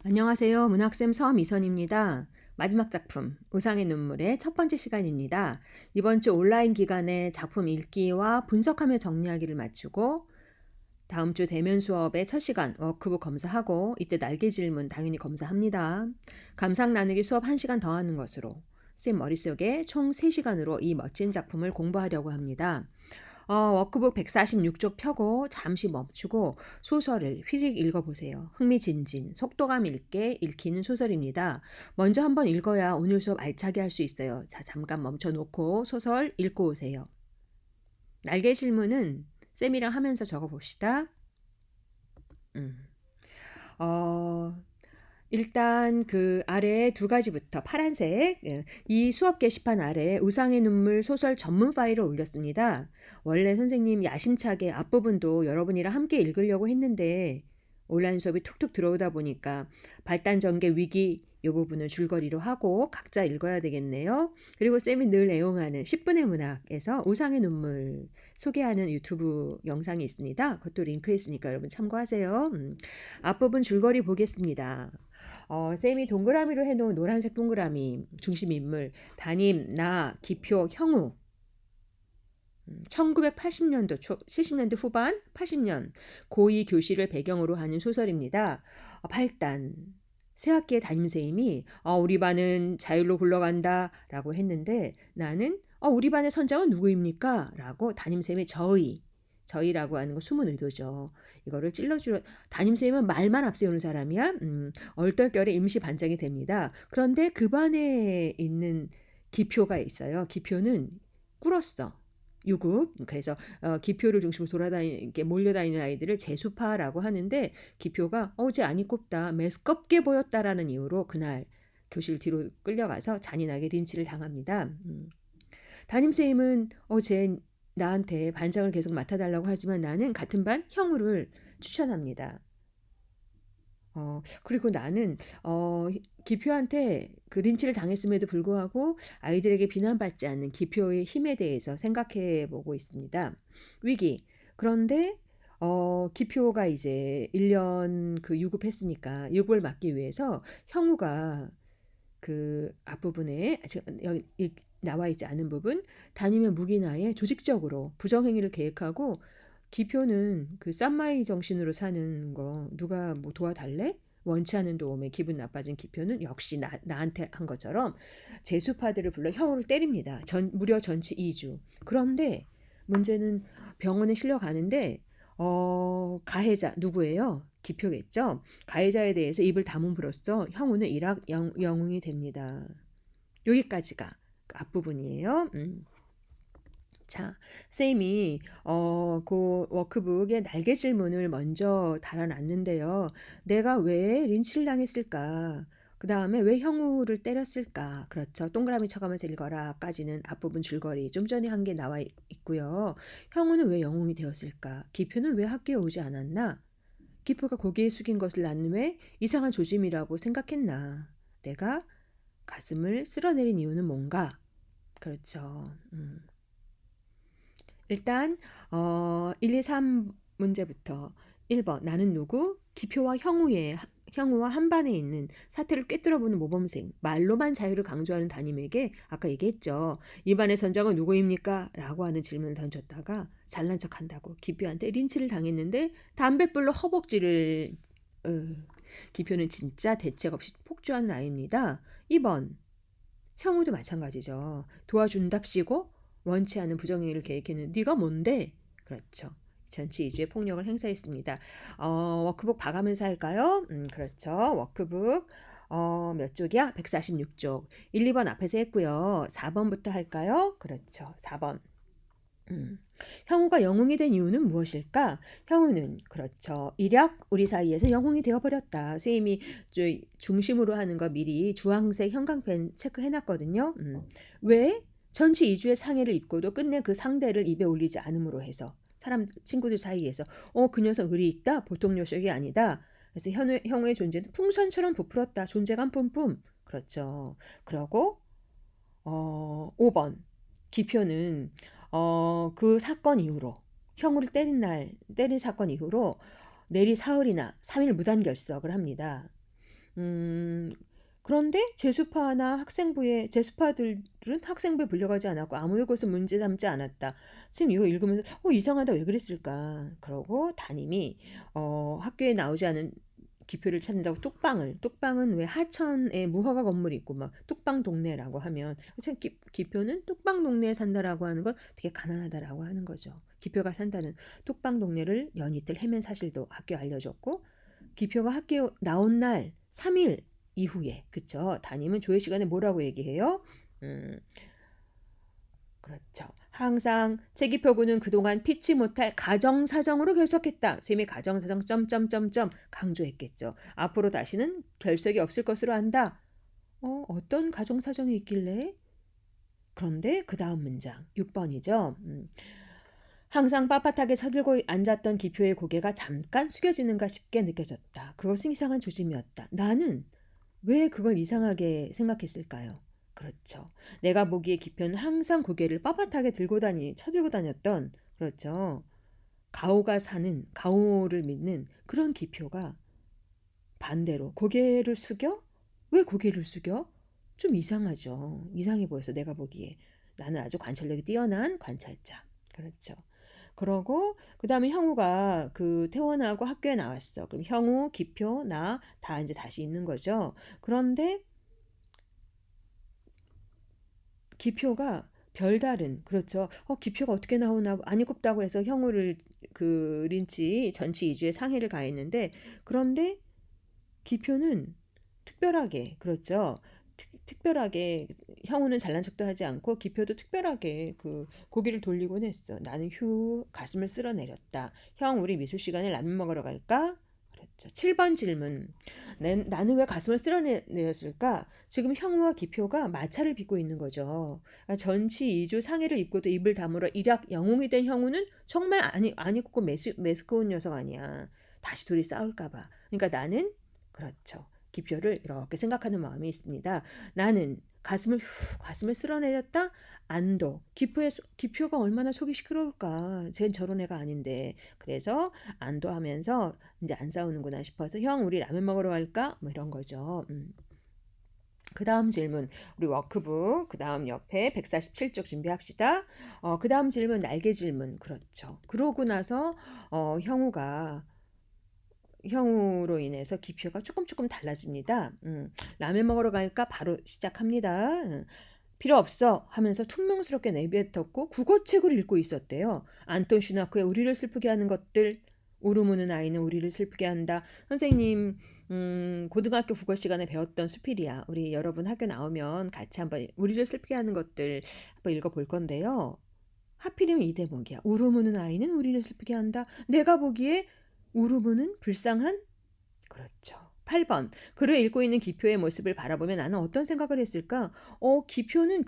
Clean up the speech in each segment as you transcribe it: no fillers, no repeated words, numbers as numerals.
안녕하세요. 문학쌤 서미선입니다. 마지막 작품, 우상의 눈물의 첫 번째 시간입니다. 이번 주 온라인 기간에 작품 읽기와 분석하며 정리하기를 마치고 다음 주 대면 수업의 첫 시간 워크북 검사하고 이때 날개 질문 당연히 검사합니다. 감상 나누기 수업 1시간 더 하는 것으로 쌤 머릿속에 총 3시간으로 이 멋진 작품을 공부하려고 합니다. 워크북 146쪽 펴고 잠시 멈추고 소설을 휘릭 읽어보세요. 흥미진진, 속도감 있게 읽히는 소설입니다. 먼저 한번 읽어야 오늘 수업 알차게 할 수 있어요. 자, 잠깐 멈춰놓고 소설 읽고 오세요. 날개 질문은 쌤이랑 하면서 적어봅시다. 어, 일단 그 아래 두 가지부터 파란색 이 수업 게시판 아래 우상의 눈물 소설 전문 파일을 올렸습니다. 원래 선생님 야심차게 앞부분도 여러분이랑 함께 읽으려고 했는데 온라인 수업이 툭툭 들어오다 보니까 발단 전개 위기 이 부분을 줄거리로 하고 각자 읽어야 되겠네요. 그리고 쌤이 늘 애용하는 10분의 문학에서 우상의 눈물 소개하는 유튜브 영상이 있습니다. 그것도 링크 있으니까 여러분 참고하세요. 앞부분 줄거리 보겠습니다. 쌤이 동그라미로 해놓은 노란색 동그라미 중심 인물 담임, 나, 기표, 형우 1980년도 초, 70년대 후반, 80년 고2 교실을 배경으로 하는 소설입니다. 발단 새학기의 담임선생님이 우리 반은 자율로 굴러간다 라고 했는데 나는 우리 반의 선장은 누구입니까? 라고 담임선생님의 저희라고 하는 거 숨은 의도죠. 이거를 찔러주려 담임선생님은 말만 앞세우는 사람이야. 얼떨결에 임시 반장이 됩니다. 그런데 그 반에 있는 기표가 있어요. 기표는 꿇었어. 유급. 그래서 기표를 중심으로 돌아다니게 몰려다니는 아이들을 재수파라고 하는데 기표가 어제 안이 꼽다 메스껍게 보였다라는 이유로 그날 교실 뒤로 끌려가서 잔인하게 린치를 당합니다. 담임선생님은 어제 나한테 반장을 계속 맡아달라고 하지만 나는 같은 반 형우를 추천합니다. 그리고 나는 기표한테 그 린치를 당했음에도 불구하고 아이들에게 비난받지 않는 기표의 힘에 대해서 생각해 보고 있습니다. 위기. 그런데 기표가 이제 1년 그 유급했으니까 유급을 막기 위해서 형우가 그 앞부분에 여기 나와 있지 않은 부분 담임의 무기나에 조직적으로 부정행위를 계획하고 기표는 그 쌈마이 정신으로 사는 거 누가 뭐 도와달래? 원치 않은 도움에 기분 나빠진 기표는 역시 나한테 한 것처럼 재수파들을 불러 형우를 때립니다. 무려 전치 2주. 그런데 문제는 병원에 실려가는데 가해자 누구예요? 기표겠죠. 가해자에 대해서 입을 다문으로써 형우는 영웅이 됩니다. 여기까지가 그 앞부분이에요. 자, 쌤이 그 워크북에 날개 질문을 먼저 달아놨는데요. 내가 왜 린치를 당했을까? 그 다음에 왜 형우를 때렸을까? 그렇죠. 동그라미 쳐가면서 읽어라까지는 앞부분 줄거리 좀 전에 한 게 나와 있고요. 형우는 왜 영웅이 되었을까? 기표는 왜 학교에 오지 않았나? 기표가 고개 숙인 것을 나는 왜 이상한 조짐이라고 생각했나? 내가 가슴을 쓸어내린 이유는 뭔가? 그렇죠. 일단 1, 2, 3 문제부터 1번 나는 누구? 기표와 형우와 한반에 있는 사태를 꿰뚫어보는 모범생 말로만 자유를 강조하는 담임에게 아까 얘기했죠. 이 반의 선장은 누구입니까? 라고 하는 질문을 던졌다가 잘난 척한다고 기표한테 린치를 당했는데 담뱃불로 허벅지를 어, 기표는 진짜 대책 없이 폭주하는 아이입니다. 2번 형우도 마찬가지죠. 도와준답시고 원치 않은 부정행위를 계획했는 네가 뭔데? 그렇죠. 전치 2주의 폭력을 행사했습니다. 워크북 봐가면서 할까요? 그렇죠. 워크북 몇 쪽이야? 146쪽. 1, 2번 앞에서 했고요. 4번부터 할까요? 그렇죠. 4번. 형우가 영웅이 된 이유는 무엇일까? 형우는 그렇죠. 이력 우리 사이에서 영웅이 되어버렸다. 선생님이 중심으로 하는 거 미리 주황색 형광펜 체크해놨거든요. 왜? 전치 2주의 상해를 입고도 끝내 그 상대를 입에 올리지 않음으로 해서 친구들 사이에서 그 녀석 의리 있다. 보통 녀석이 아니다. 그래서 형우의 존재는 풍선처럼 부풀었다. 존재감 뿜뿜. 그렇죠. 그러고 5번 기표는 그 사건 이후로 형우를 때린 사건 이후로 내리 사흘이나 3일 무단 결석을 합니다. 음, 그런데 제수파들은 학생부에 불려가지 않았고 아무 것을 문제 삼지 않았다. 선생님 이거 읽으면서 이상하다 왜 그랬을까? 그러고 담임이 학교에 나오지 않은 기표를 찾는다고 뚝방은 왜 하천에 무허가 건물이 있고 막 뚝방 동네라고 하면 기표는 뚝방 동네에 산다라고 하는 건 되게 가난하다라고 하는 거죠. 기표가 산다는 뚝방 동네를 연이틀 헤맨 사실도 학교에 알려줬고 기표가 학교 나온 날 3일 이후에 그쵸? 담임은 조회 시간에 뭐라고 얘기해요? 음, 그렇죠. 항상 제기표구는 그동안 피치 못할 가정사정으로 결석했다. 선생님이 가정사정 점점점점 강조했겠죠. 앞으로 다시는 결석이 없을 것으로 한다. 어떤 가정사정이 있길래? 그런데 그 다음 문장 6번이죠. 항상 빳빳하게 서들고 앉았던 기표의 고개가 잠깐 숙여지는가 싶게 느껴졌다. 그것은 이상한 조짐이었다. 나는 왜 그걸 이상하게 생각했을까요? 그렇죠. 내가 보기에 기표는 항상 고개를 빳빳하게 쳐들고 다녔던, 그렇죠. 가오를 믿는 그런 기표가 반대로 고개를 숙여? 왜 고개를 숙여? 좀 이상하죠. 이상해 보여서 내가 보기에. 나는 아주 관찰력이 뛰어난 관찰자. 그렇죠. 그러고 그다음에 형우가 퇴원하고 학교에 나왔어. 그럼 형우, 기표, 나 다 이제 다시 있는 거죠. 그런데 기표가 별다른 그렇죠. 기표가 어떻게 나오나 안 입겁다고 해서 형우를 린치 전치 2주에 상해를 가했는데 그런데 기표는 특별하게 그렇죠. 특별하게 형우는 잘난 척도 하지 않고 기표도 특별하게 고개를 돌리곤 했어. 나는 가슴을 쓸어내렸다. 형 우리 미술 시간에 라면 먹으러 갈까? 그랬죠. 7번 질문. 나는 왜 가슴을 쓸어내렸을까? 지금 형우와 기표가 마찰을 빚고 있는 거죠. 전치 2주 상해를 입고도 입을 다물어 일약 영웅이 된 형우는 정말 안 입고 매스꺼운 녀석 아니야. 다시 둘이 싸울까봐. 그러니까 나는 그렇죠. 기표를 이렇게 생각하는 마음이 있습니다. 나는 가슴을 쓸어내렸다. 안도. 기표가 얼마나 속이 시끄러울까. 쟨 저런 애가 아닌데. 그래서 안도하면서 이제 안 싸우는구나 싶어서 형 우리 라면 먹으러 갈까? 뭐 이런 거죠. 그 다음 질문, 우리 워크북, 그 다음 옆에 147쪽 준비합시다. 그 다음 질문, 날개 질문. 그렇죠. 그러고 나서, 형우로 인해서 기표가 조금 달라집니다. 라면 먹으러 갈까? 바로 시작합니다. 필요 없어 하면서 퉁명스럽게 내뱉었고 국어책을 읽고 있었대요. 안톤 슈나크의 우리를 슬프게 하는 것들 우르무는 아이는 우리를 슬프게 한다. 선생님 고등학교 국어 시간에 배웠던 수필이야. 우리 여러분 학교 나오면 같이 한번 우리를 슬프게 하는 것들 한번 읽어볼 건데요. 하필이면 이 대목이야. 우르무는 아이는 우리를 슬프게 한다. 내가 보기에 우르무는 불쌍한 그렇죠. 8번. 글을 읽고 있는 기표의 모습을 바라보며 나는 어떤 생각을 했을까? 기표는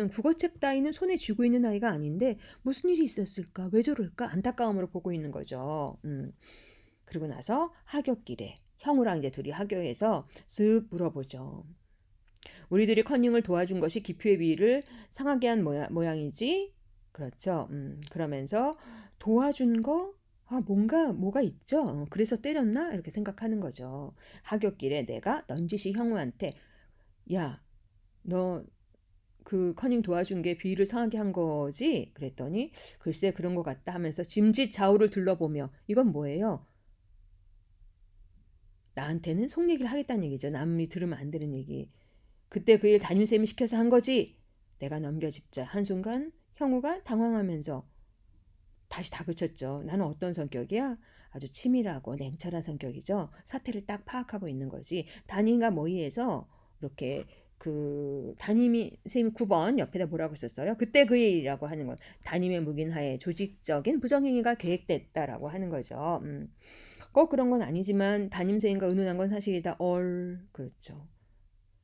국어책 따위는 손에 쥐고 있는 아이가 아닌데 무슨 일이 있었을까? 왜 저럴까? 안타까움으로 보고 있는 거죠. 그리고 나서 하굣길에 형우랑 이제 둘이 하교에서 쓱 물어보죠. 우리들이 커닝을 도와준 것이 기표의 비위를 상하게 한 모양이지? 그렇죠. 그러면서 도와준 거 뭐가 있죠? 그래서 때렸나? 이렇게 생각하는 거죠. 하굣길에 내가 넌지시 형우한테 야, 너 커닝 도와준 게 비위를 상하게 한 거지? 그랬더니 글쎄 그런 것 같다 하면서 짐짓 좌우를 둘러보며 이건 뭐예요? 나한테는 속 얘기를 하겠다는 얘기죠. 남이 들으면 안 되는 얘기. 그때 그 일 담임쌤이 시켜서 한 거지. 내가 넘겨짚자. 한순간 형우가 당황하면서 다시 다그쳤죠. 나는 어떤 성격이야? 아주 치밀하고 냉철한 성격이죠. 사태를 딱 파악하고 있는 거지. 담임과 모의해서 이렇게 담임이 선생님 9번 옆에다 뭐라고 썼어요? 그때 그 일이라고 하는 건 담임의 묵인하에 조직적인 부정행위가 계획됐다라고 하는 거죠. 꼭 그런 건 아니지만 담임 선생님과 의논한 건 사실이다. 그렇죠.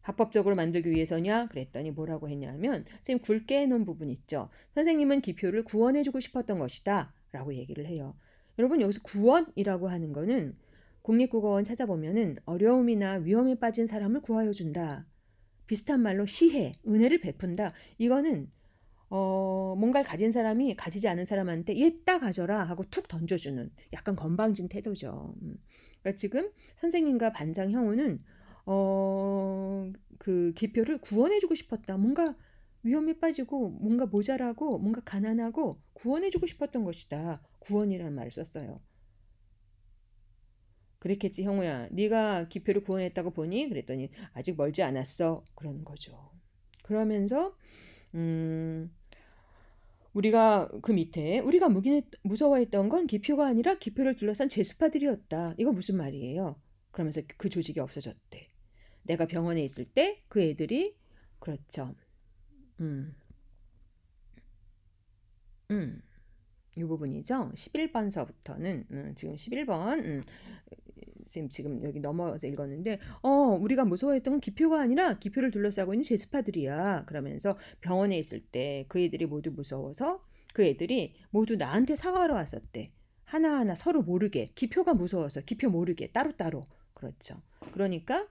합법적으로 만들기 위해서냐? 그랬더니 뭐라고 했냐면 선생님 굵게 해놓은 부분 있죠. 선생님은 기표를 구원해주고 싶었던 것이다 라고 얘기를 해요. 여러분 여기서 구원이라고 하는 거는 국립국어원 찾아보면은 어려움이나 위험에 빠진 사람을 구하여 준다. 비슷한 말로 시해, 은혜를 베푼다. 이거는 뭔가를 가진 사람이 가지지 않은 사람한테 얘따 가져라 하고 툭 던져주는 약간 건방진 태도죠. 그러니까 지금 선생님과 반장 형우는 그 기표를 구원해 주고 싶었다. 뭔가 위험에 빠지고 뭔가 모자라고 뭔가 가난하고 구원해 주고 싶었던 것이다. 구원이라는 말을 썼어요. 그랬겠지, 형우야. 네가 기표를 구원했다고 보니? 그랬더니 아직 멀지 않았어. 그러는 거죠. 그러면서 음, 우리가 그 밑에 우리가 무서워했던 건 기표가 아니라 기표를 둘러싼 제수파들이었다. 이거 무슨 말이에요? 그러면서 그 조직이 없어졌대. 내가 병원에 있을 때 그 애들이 그렇죠. 음, 음, 이 부분이죠. 11번서부터는 지금 11번 선생님 지금 여기 넘어서 읽었는데 우리가 무서워했던 건 기표가 아니라 기표를 둘러싸고 있는 제스파들이야. 그러면서 병원에 있을 때 그 애들이 모두 무서워서 그 애들이 모두 나한테 사과하러 왔었대. 하나하나 서로 모르게 기표가 무서워서 기표 모르게 따로따로 그렇죠. 그러니까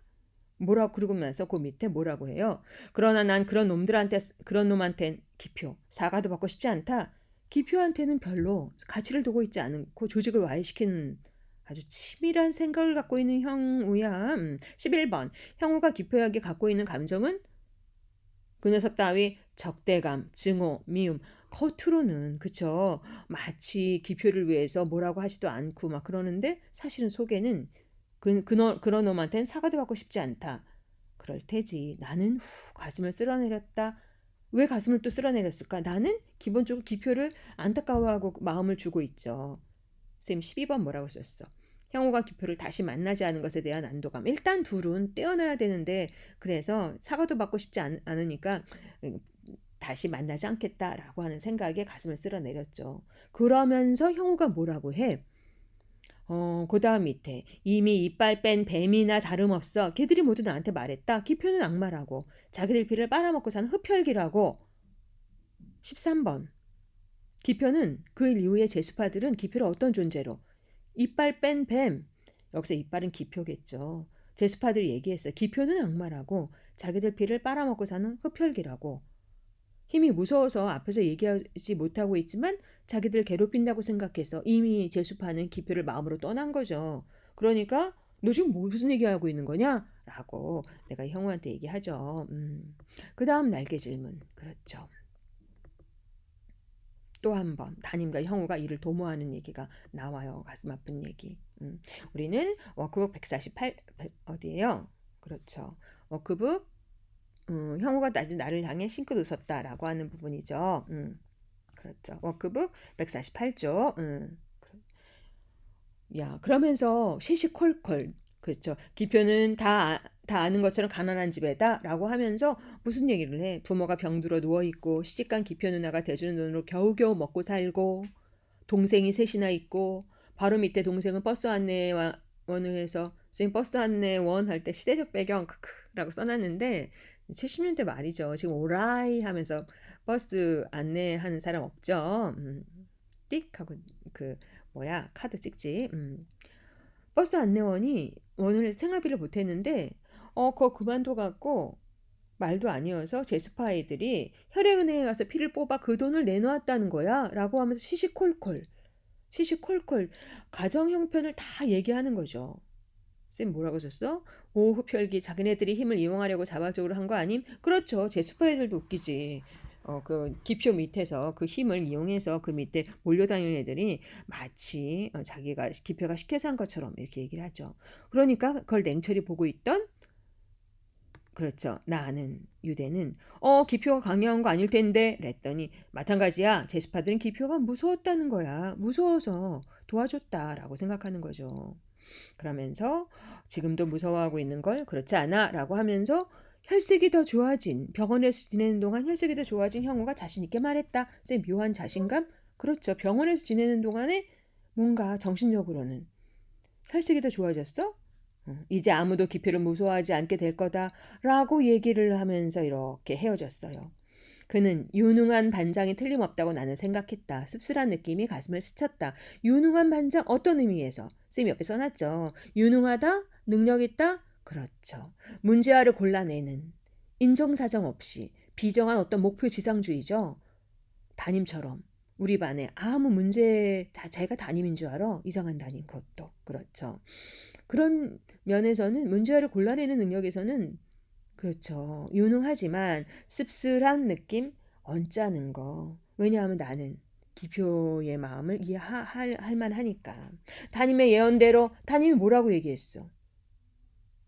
뭐라고 그러고 나서 그 밑에 뭐라고 해요? 그러나 난 그런 놈한텐 기표 사과도 받고 싶지 않다. 기표한테는 별로 가치를 두고 있지 않고 조직을 와해시키는 아주 치밀한 생각을 갖고 있는 형우야. 11번. 형우가 기표에게 갖고 있는 감정은 그 녀석 따위 적대감, 증오, 미움. 겉으로는 그쵸. 마치 기표를 위해서 뭐라고 하지도 않고 막 그러는데 사실은 속에는 그런 놈한텐 사과도 받고 싶지 않다. 그럴 테지. 나는 가슴을 쓸어내렸다. 왜 가슴을 또 쓸어내렸을까? 나는 기본적으로 기표를 안타까워하고 마음을 주고 있죠. 쌤 12번 뭐라고 썼어? 형우가 기표를 다시 만나지 않은 것에 대한 안도감. 일단 둘은 떼어놔야 되는데 그래서 사과도 받고 싶지 않으니까 다시 만나지 않겠다라고 하는 생각에 가슴을 쓸어내렸죠. 그러면서 형우가 뭐라고 해? 그 다음 밑에 이미 이빨 뺀 뱀이나 다름없어. 걔들이 모두 나한테 말했다. 기표는 악마라고. 자기들 피를 빨아먹고 사는 흡혈귀라고. 13번. 기표는 그 이후에 제수파들은 기표를 어떤 존재로? 이빨 뺀 뱀. 여기서 이빨은 기표겠죠. 제수파들이 얘기했어요. 기표는 악마라고. 자기들 피를 빨아먹고 사는 흡혈귀라고. 힘이 무서워서 앞에서 얘기하지 못하고 있지만 자기들 괴롭힌다고 생각해서 이미 제수파는 기표를 마음으로 떠난 거죠. 그러니까 너 지금 무슨 얘기하고 있는 거냐? 라고 내가 형우한테 얘기하죠. 그 다음 날개 질문. 그렇죠. 또 한 번 담임과 형우가 이를 도모하는 얘기가 나와요. 가슴 아픈 얘기. 우리는 워크북 148 어디예요? 그렇죠. 워크북 형우가 나를 향해 싱긋 웃었다라고 하는 부분이죠. 그렇죠. 워크북 148조. 야, 그러면서 시시콜콜. 그렇죠. 기표는 다 아는 것처럼 가난한 집에다라고 하면서 무슨 얘기를 해? 부모가 병들어 누워 있고 시집간 기표 누나가 대주는 돈으로 겨우겨우 먹고 살고 동생이 셋이나 있고 바로 밑에 동생은 버스 안내원을 해서 지금 버스 안내원 할 때 시대적 배경 크크라고 써놨는데 70년대 말이죠. 지금 오라이 하면서 버스 안내하는 사람 없죠. 띡 하고 그 뭐야 카드 찍지. 버스 안내원이 오늘 생활비를 못했는데 그거 그만둬 갖고 말도 아니어서 제스파 아이들이 혈액은행에 가서 피를 뽑아 그 돈을 내놓았다는 거야 라고 하면서 시시콜콜 가정 형편을 다 얘기하는 거죠. 쌤 뭐라고 썼어? 오흡혈기 자기네들이 힘을 이용하려고 자발적으로 한 거 아님? 그렇죠. 제스파 애들도 웃기지. 그 기표 밑에서 그 힘을 이용해서 그 밑에 몰려다니는 애들이 마치 자기가 기표가 시켜서 한 것처럼 이렇게 얘기를 하죠. 그러니까 그걸 냉철히 보고 있던 그렇죠. 나는 유대는 기표가 강요한 거 아닐 텐데 그랬더니 마찬가지야. 제스파들은 기표가 무서웠다는 거야. 무서워서 도와줬다라고 생각하는 거죠. 그러면서 지금도 무서워하고 있는 걸 그렇지 않아라고 하면서 혈색이 더 좋아진 병원에서 지내는 동안 혈색이 더 좋아진 형우가 자신 있게 말했다. 쌤 묘한 자신감? 그렇죠. 병원에서 지내는 동안에 뭔가 정신적으로는 혈색이 더 좋아졌어? 이제 아무도 기표를 무서워하지 않게 될 거다라고 얘기를 하면서 이렇게 헤어졌어요. 그는 유능한 반장이 틀림없다고 나는 생각했다. 씁쓸한 느낌이 가슴을 스쳤다. 유능한 반장 어떤 의미에서? 쌤이 옆에 써놨죠. 유능하다? 능력 있다? 그렇죠. 문제아를 골라내는 인정사정 없이 비정한 어떤 목표 지상주의죠. 담임처럼 우리 반에 아무 문제 다 자기가 담임인 줄 알아? 이상한 담임 그것도 그렇죠. 그런 면에서는 문제를 골라내는 능력에서는 그렇죠. 유능하지만 씁쓸한 느낌, 언짢은 거. 왜냐하면 나는 기표의 마음을 이해할 만하니까. 담임의 예언대로 담임이 뭐라고 얘기했어?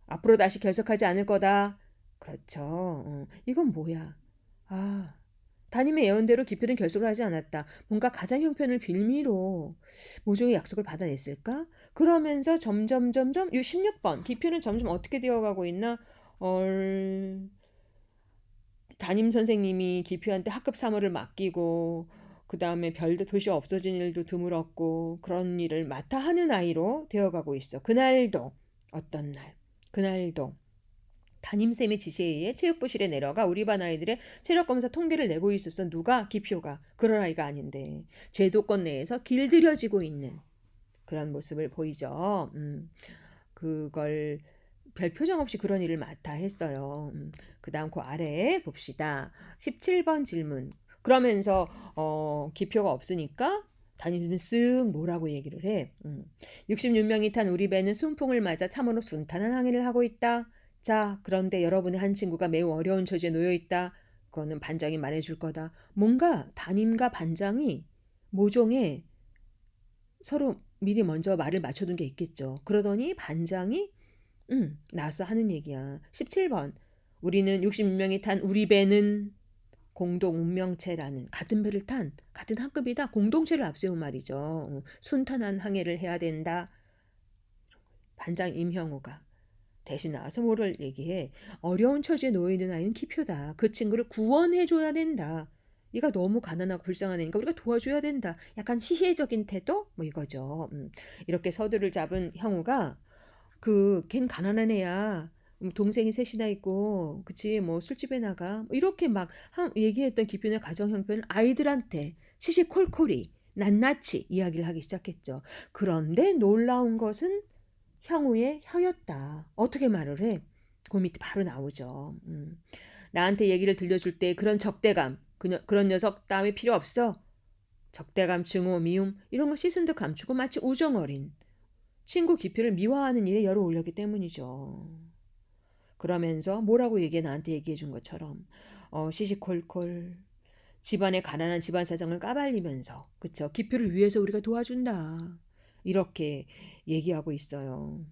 앞으로 다시 결석하지 않을 거다. 그렇죠. 이건 뭐야? 아, 담임의 예언대로 기표는 결석을 하지 않았다. 뭔가 가장 형편을 빌미로 모종의 약속을 받아냈을까? 그러면서 점점 16번 기표는 점점 어떻게 되어가고 있나? 담임 선생님이 기표한테 학급 사무를 맡기고 그 다음에 별도 도시 없어진 일도 드물었고 그런 일을 맡아 하는 아이로 되어가고 있어. 그날도 어떤 날 그날도 담임쌤의 지시에 의해 체육부실에 내려가 우리 반 아이들의 체력검사 통계를 내고 있었어. 누가? 기표가. 그럴 아이가 아닌데 제도권 내에서 길들여지고 있는 그런 모습을 보이죠. 그걸 별 표정 없이 그런 일을 맡아 했어요. 그다음 그 아래에 봅시다. 17번 질문. 그러면서 기표가 없으니까 담임은 쓱 뭐라고 얘기를 해. 66명이 탄 우리 배는 순풍을 맞아 참으로 순탄한 항해를 하고 있다. 자, 그런데 여러분의 한 친구가 매우 어려운 처지에 놓여 있다. 그거는 반장이 말해줄 거다. 뭔가 담임과 반장이 모종의 서로 미리 먼저 말을 맞춰둔 게 있겠죠. 그러더니 반장이 나서 하는 얘기야. 17번. 우리는 66명이 탄 우리 배는 공동 운명체라는 같은 배를 탄 같은 학급이다. 공동체를 앞세운 말이죠. 순탄한 항해를 해야 된다. 반장 임형우가 대신 나와서 뭐를 얘기해. 어려운 처지에 놓여 있는 아이는 기표다. 그 친구를 구원해줘야 된다. 얘가 너무 가난하고 불쌍한 애니까 우리가 도와줘야 된다. 약간 시혜적인 태도? 뭐 이거죠. 이렇게 서두를 잡은 형우가 걘 가난한 애야. 동생이 셋이나 있고, 그치, 뭐 술집에 나가. 뭐 이렇게 막 얘기했던 기표의 가정 형편을 아이들한테 시시콜콜이 낱낱이 이야기를 하기 시작했죠. 그런데 놀라운 것은 형우의 혀였다. 어떻게 말을 해? 그 밑에 바로 나오죠. 나한테 얘기를 들려줄 때 그런 적대감, 그런 녀석 따위 필요 없어. 적대감, 증오, 미움 이런 거 씻은 듯 감추고 마치 우정어린 친구 기표를 미화하는 일에 열을 올렸기 때문이죠. 그러면서 뭐라고 나한테 얘기해 준 것처럼 시시콜콜 집안의 가난한 집안 사정을 까발리면서 그쵸 기표를 위해서 우리가 도와준다 이렇게 얘기하고 있어요.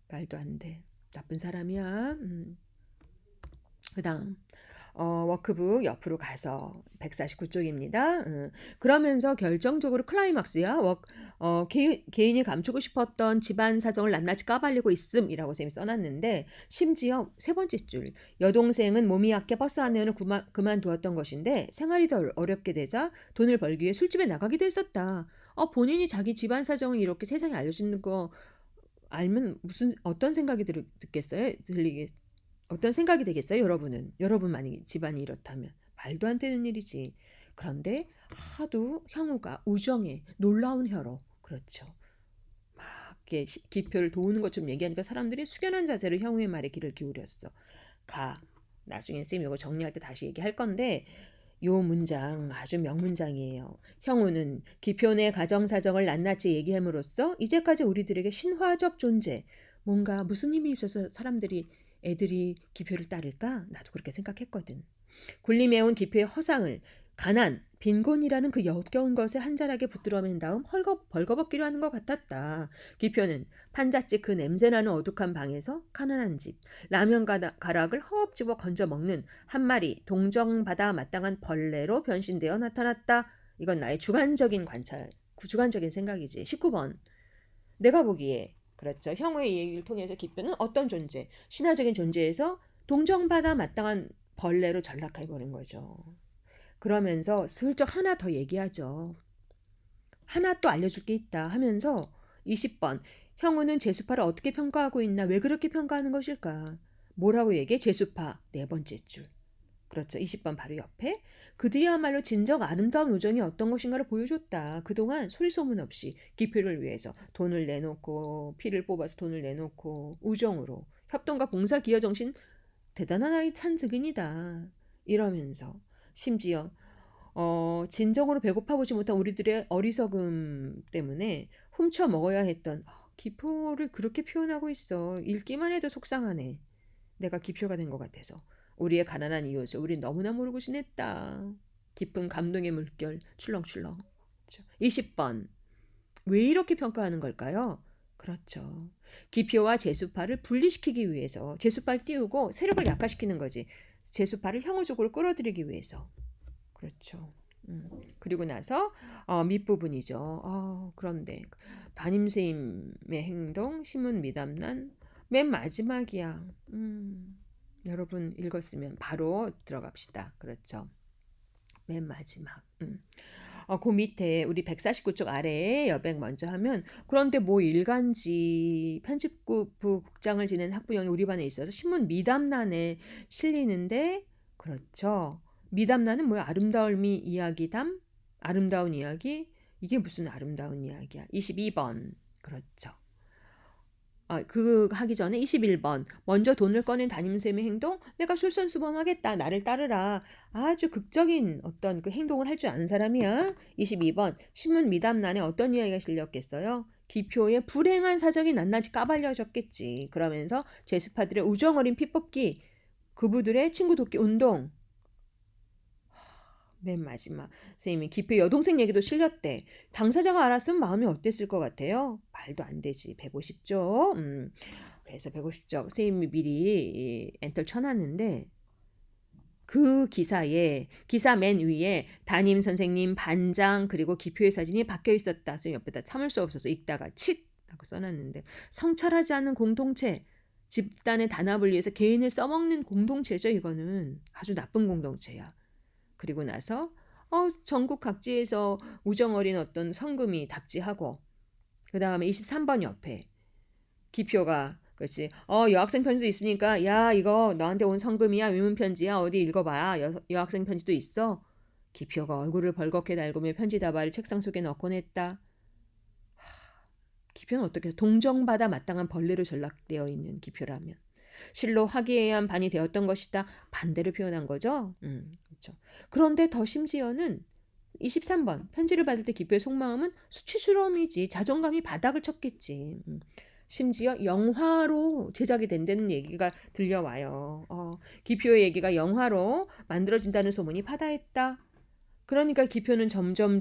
말도 안 돼. 나쁜 사람이야. 그다음 워크북 옆으로 가서 149쪽입니다. 그러면서 결정적으로 클라이막스야. 개인이 감추고 싶었던 집안 사정을 낱낱이 까발리고 있음이라고 쌤이 써놨는데 심지어 세 번째 줄 여동생은 몸이 약해 버스 안내원을 그만두었던 것인데 생활이 더 어렵게 되자 돈을 벌기 위해 술집에 나가기도 했었다. 본인이 자기 집안 사정을 이렇게 세상에 알려주는 거 알면 어떤 생각이 듣겠어요? 어떤 생각이 되겠어요, 여러분은? 여러분만이 집안이 이렇다면. 말도 안 되는 일이지. 그런데 하도 형우가 우정의 놀라운 혀로, 그렇죠. 막 이렇게 기표를 도우는 것처럼 얘기하니까 사람들이 숙연한 자세로 형우의 말에 귀를 기울였어. 가. 나중에 쌤이 이거 정리할 때 다시 얘기할 건데 요 문장 아주 명문장이에요. 형우는 기표의 가정사정을 낱낱이 얘기함으로써 이제까지 우리들에게 신화적 존재, 뭔가 무슨 힘이 있어서 애들이 기표를 따를까? 나도 그렇게 생각했거든. 군림해온 기표의 허상을 가난, 빈곤이라는 그 역겨운 것에 한자락에 붙들어맨 다음 벌거벗기로 하는 것 같았다. 기표는 판잣집 그 냄새나는 어둑한 방에서 가난한 집, 라면 가락을 허겁집어 건져 먹는 한 마리 동정받아 마땅한 벌레로 변신되어 나타났다. 이건 나의 주관적인 관찰, 주관적인 생각이지. 19번. 내가 보기에 그렇죠. 형의 얘기를 통해서 기표는 어떤 존재, 신화적인 존재에서 동정받아 마땅한 벌레로 전락해버린 거죠. 그러면서 슬쩍 하나 더 얘기하죠. 하나 또 알려줄 게 있다 하면서 20번 형우는 제수파를 어떻게 평가하고 있나 왜 그렇게 평가하는 것일까 뭐라고 얘기해 제수파 네 번째 줄 그렇죠 20번 바로 옆에 그들이야말로 진정 아름다운 우정이 어떤 것인가를 보여줬다 그동안 소리소문 없이 기표를 위해서 돈을 내놓고 피를 뽑아서 돈을 내놓고 우정으로 협동과 봉사 기여 정신 대단한 아이 찬 증인이다 이러면서 심지어 진정으로 배고파 보지 못한 우리들의 어리석음 때문에 훔쳐 먹어야 했던 기표를 그렇게 표현하고 있어. 읽기만 해도 속상하네. 내가 기표가 된 것 같아서. 우리의 가난한 이웃을 우린 너무나 모르고 지냈다. 깊은 감동의 물결 출렁출렁. 20번. 왜 이렇게 평가하는 걸까요? 그렇죠. 기표와 제수파를 분리시키기 위해서 제수파를 띄우고 세력을 약화시키는 거지. 제수파를 형우 쪽으로 끌어들이기 위해서. 그렇죠. 그리고 나서 밑부분이죠. 그런데 담임쌤의 행동, 신문 미담란 맨 마지막이야. 여러분 읽었으면 바로 들어갑시다. 그렇죠. 맨 마지막. 그 밑에 우리 149쪽 아래에 여백 먼저 하면 그런데 뭐 일간지 편집부 국장을 지낸 학부형이 우리 반에 있어서 신문 미담란에 실리는데 그렇죠. 미담란은 뭐야? 아름다움이 이야기담? 아름다운 이야기? 이게 무슨 아름다운 이야기야? 22번. 그렇죠. 그 하기 전에 21번. 먼저 돈을 꺼낸 담임쌤의 행동? 내가 솔선수범하겠다. 나를 따르라. 아주 극적인 어떤 그 행동을 할 줄 아는 사람이야. 22번. 신문 미담란에 어떤 이야기가 실렸겠어요? 기표의 불행한 사정이 낱낱이 까발려졌겠지. 그러면서 제스파들의 우정어린 피뽑기, 그부들의 친구 돕기 운동. 맨 마지막 선생님이 기표 여동생 얘기도 실렸대. 당사자가 알았으면 마음이 어땠을 것 같아요? 말도 안 되지. 150쪽. 그래서 150쪽 선생님이 미리 엔터 쳐놨는데 그 기사에 기사 맨 위에 담임 선생님, 반장 그리고 기표의 사진이 박혀 있었다. 선생님 옆에다 참을 수 없어서 읽다가 칙 하고 써놨는데 성찰하지 않는 공동체. 집단의 단합을 위해서 개인을 써먹는 공동체죠. 이거는 아주 나쁜 공동체야. 그리고 나서 전국 각지에서 우정어린 어떤 성금이 답지하고 그 다음에 23번 옆에 기표가 그렇지 여학생 편지도 있으니까 야 이거 너한테 온 성금이야 위문 편지야 어디 읽어봐 여학생 편지도 있어. 기표가 얼굴을 벌겋게 달구며 편지 다발을 책상 속에 넣곤 했다. 기표는 어떻게 해서 동정받아 마땅한 벌레로 전락되어 있는 기표라면 실로 화기애애한 반이 되었던 것이다. 반대로 표현한 거죠. 그렇죠. 그런데 더 심지어는 23번 편지를 받을 때 기표의 속마음은 수치스러움이지 자존감이 바닥을 쳤겠지. 심지어 영화로 제작이 된다는 얘기가 들려와요. 기표의 얘기가 영화로 만들어진다는 소문이 파다했다. 그러니까 기표는 점점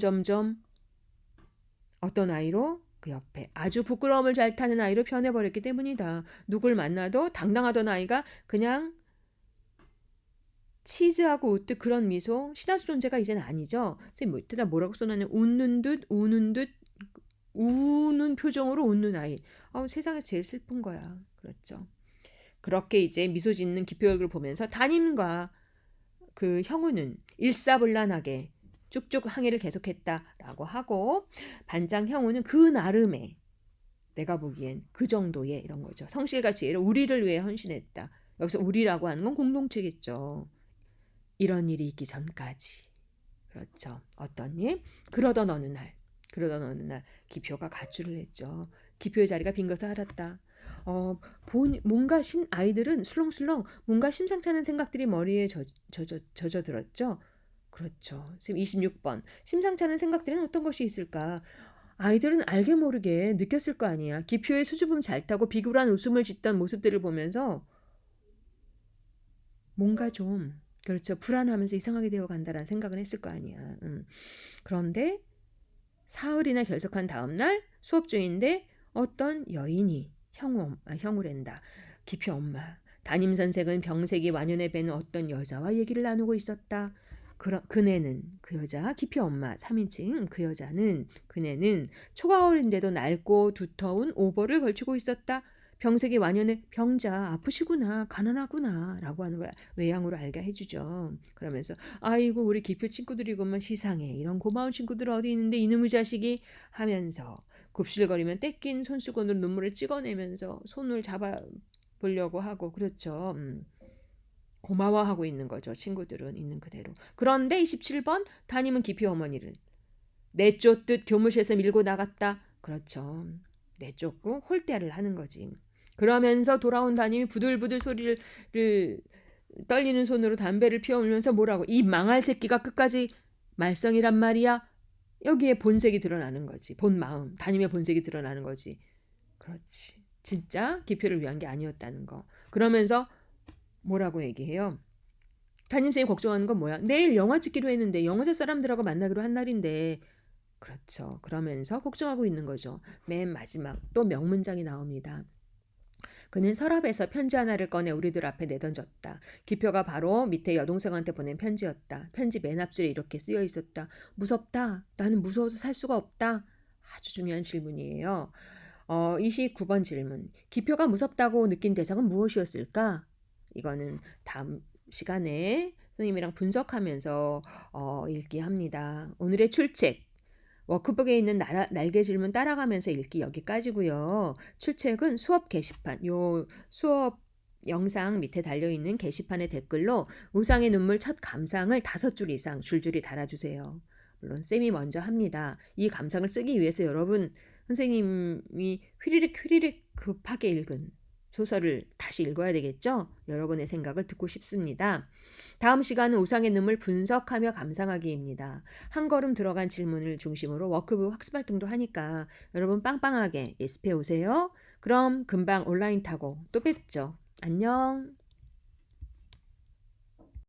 어떤 아이로? 그 옆에 아주 부끄러움을 잘 타는 아이로 변해버렸기 때문이다. 누굴 만나도 당당하던 아이가 그냥 치즈하고 웃듯 그런 미소, 신화수 존재가 이제는 아니죠. 선생님 밑에다 뭐라고 써놨냐? 웃는 듯 우는 듯 우는 표정으로 웃는 아이. 세상에서 제일 슬픈 거야. 그렇죠. 그렇게 이제 미소 짓는 기표 얼굴을 보면서 담임과 그 형우는 일사불란하게 쭉쭉 항해를 계속했다라고 하고 반장 형우는 그 나름의 내가 보기엔 그 정도의 이런 거죠. 성실과 지혜를 우리를 위해 헌신했다. 여기서 우리라고 하는 건 공동체겠죠. 이런 일이 있기 전까지. 그렇죠. 어떤 일? 그러던 어느 날 기표가 가출을 했죠. 기표의 자리가 빈 것을 알았다. 뭔가 아이들은 술렁술렁 뭔가 심상치 않은 생각들이 머리에 젖어들었죠. 그렇죠. 지금 26번. 심상치 않은 생각들은 어떤 것이 있을까? 아이들은 알게 모르게 느꼈을 거 아니야. 기표의 수줍음 잘 타고 비굴한 웃음을 짓던 모습들을 보면서 뭔가 좀 그렇죠. 불안하면서 이상하게 되어 간다라는 생각을 했을 거 아니야. 그런데 사흘이나 결석한 다음 날 수업 중인데 어떤 여인이 형우랜다. 기표 엄마. 담임 선생은 병색이 완연해 뵈는 어떤 여자와 얘기를 나누고 있었다. 그네는 그 여자 기표 엄마 3인칭 그네는 초가 어린데도 낡고 두터운 오버를 걸치고 있었다. 병색이 완연해 병자 아프시구나 가난하구나 라고 하는 거야. 외양으로 알게 해주죠. 그러면서 아이고 우리 기표 친구들이구만 시상해 이런 고마운 친구들 어디 있는데 이놈의 자식이 하면서 굽실거리면 떼낀 손수건으로 눈물을 찍어내면서 손을 잡아보려고 하고 그렇죠. 고마워하고 있는 거죠. 친구들은 있는 그대로. 그런데 27번 담임은 기표 어머니를 내쫓듯 교무실에서 밀고 나갔다. 그렇죠. 내쫓고 홀대를 하는 거지. 그러면서 돌아온 담임이 부들부들 소리를 떨리는 손으로 담배를 피워물면서 뭐라고 이 망할 새끼가 끝까지 말썽이란 말이야. 여기에 본색이 드러나는 거지. 본 마음, 담임의 본색이 드러나는 거지. 그렇지. 진짜 기표를 위한 게 아니었다는 거. 그러면서 뭐라고 얘기해요? 담임쌤이 걱정하는 건 뭐야? 내일 영화 찍기로 했는데 영화제 사람들하고 만나기로 한 날인데 그렇죠. 그러면서 걱정하고 있는 거죠. 맨 마지막 또 명문장이 나옵니다. 그는 서랍에서 편지 하나를 꺼내 우리들 앞에 내던졌다. 기표가 바로 밑에 여동생한테 보낸 편지였다. 편지 맨 앞줄에 이렇게 쓰여 있었다. 무섭다. 나는 무서워서 살 수가 없다. 아주 중요한 질문이에요. 29번 질문. 기표가 무섭다고 느낀 대상은 무엇이었을까? 이거는 다음 시간에 선생님이랑 분석하면서 읽기 합니다. 오늘의 출첵. 워크북에 있는 날개 질문 따라가면서 읽기 여기까지고요. 출첵은 수업 게시판, 요 수업 영상 밑에 달려있는 게시판의 댓글로 우상의 눈물 첫 감상을 5줄 이상 줄줄이 달아주세요. 물론 쌤이 먼저 합니다. 이 감상을 쓰기 위해서 여러분 선생님이 휘리릭 급하게 읽은 소설을 다시 읽어야 되겠죠? 여러분의 생각을 듣고 싶습니다. 다음 시간은 우상의 눈물 분석하며 감상하기입니다. 한 걸음 들어간 질문을 중심으로 워크북 학습 활동도 하니까 여러분 빵빵하게 예습해 오세요. 그럼 금방 온라인 타고 또 뵙죠. 안녕.